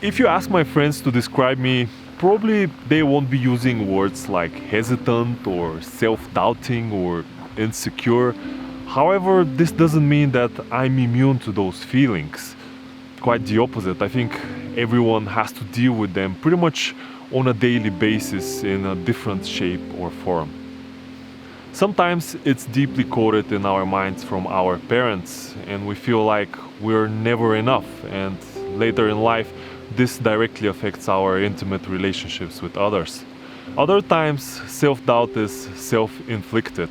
If you ask my friends to describe me, probably they won't be using words like hesitant or self-doubting or insecure. However, this doesn't mean that I'm immune to those feelings. Quite the opposite. I think everyone has to deal with them pretty much on a daily basis in a different shape or form. Sometimes it's deeply coded in our minds from our parents, and we feel like we're never enough, and later in life, this directly affects our intimate relationships with others. Other times, self doubt is self inflicted.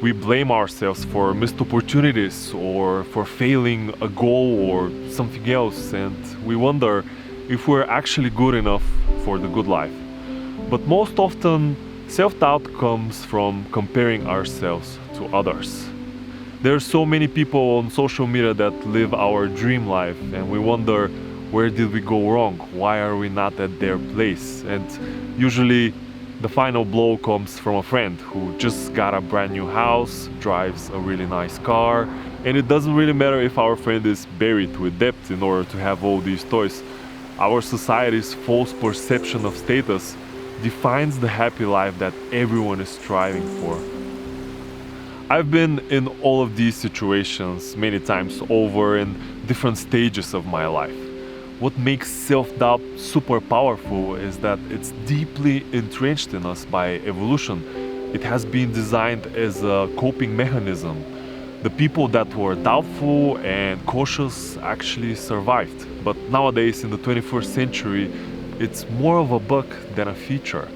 We blame ourselves for missed opportunities or for failing a goal or something else, and we wonder if we're actually good enough for the good life. But most often, self-doubt comes from comparing ourselves to others. There are so many people on social media that live our dream life, and we wonder, where did we go wrong? Why are we not at their place? And usually the final blow comes from a friend who just got a brand new house, drives a really nice car, and it doesn't really matter if our friend is buried with debt in order to have all these toys. Our society's false perception of status defines the happy life that everyone is striving for. I've been in all of these situations many times over in different stages of my life. What makes self-doubt super powerful is that it's deeply entrenched in us by evolution. It has been designed as a coping mechanism. The people that were doubtful and cautious actually survived. But nowadays, in the 21st century, it's more of a bug than a feature.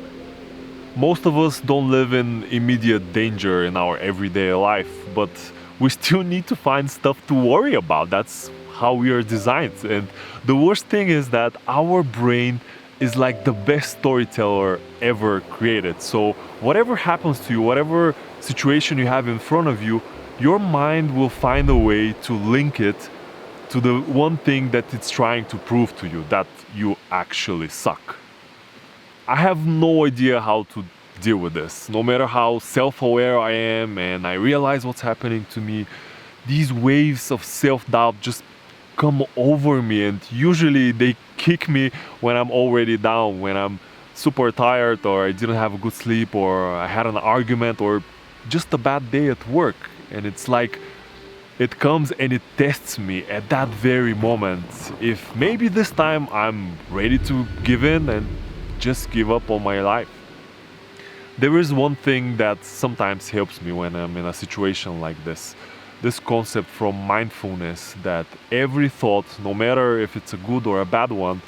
Most of us don't live in immediate danger in our everyday life, but we still need to find stuff to worry about. That's how we are designed. And the worst thing is that our brain is like the best storyteller ever created. So whatever happens to you, whatever situation you have in front of you, your mind will find a way to link it to the one thing that it's trying to prove to you, that you actually suck. I have no idea how to deal with this. No matter how self-aware I am and I realize what's happening to me, these waves of self-doubt just come over me, and usually they kick me when I'm already down, when I'm super tired or I didn't have a good sleep or I had an argument or just a bad day at work. And it's like it comes and it tests me at that very moment if maybe this time I'm ready to give in and just give up on my life. There is one thing that sometimes helps me when I'm in a situation like this concept from mindfulness, that every thought, no matter if it's a good or a bad one,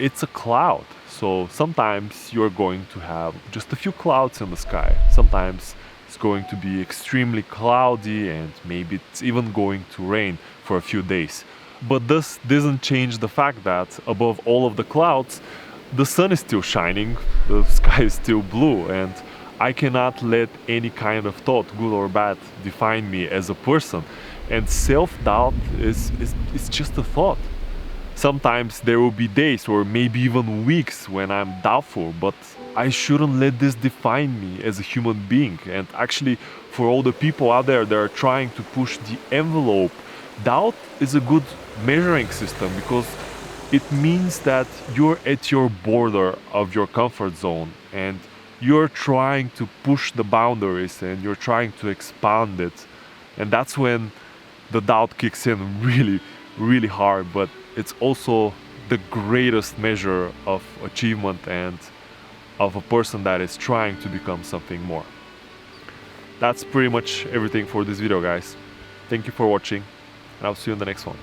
it's a cloud. So sometimes you're going to have just a few clouds in the sky. Sometimes it's going to be extremely cloudy and maybe it's even going to rain for a few days. But this doesn't change the fact that above all of the clouds, the sun is still shining, the sky is still blue, and I cannot let any kind of thought, good or bad, define me as a person. And self-doubt is just a thought. Sometimes there will be days or maybe even weeks when I'm doubtful, but I shouldn't let this define me as a human being. And actually, for all the people out there that are trying to push the envelope, doubt is a good measuring system because it means that you're at your border of your comfort zone and you're trying to push the boundaries and you're trying to expand it. And that's when the doubt kicks in really, really hard, but it's also the greatest measure of achievement and of a person that is trying to become something more. That's pretty much everything for this video, guys. Thank you for watching, and I'll see you in the next one.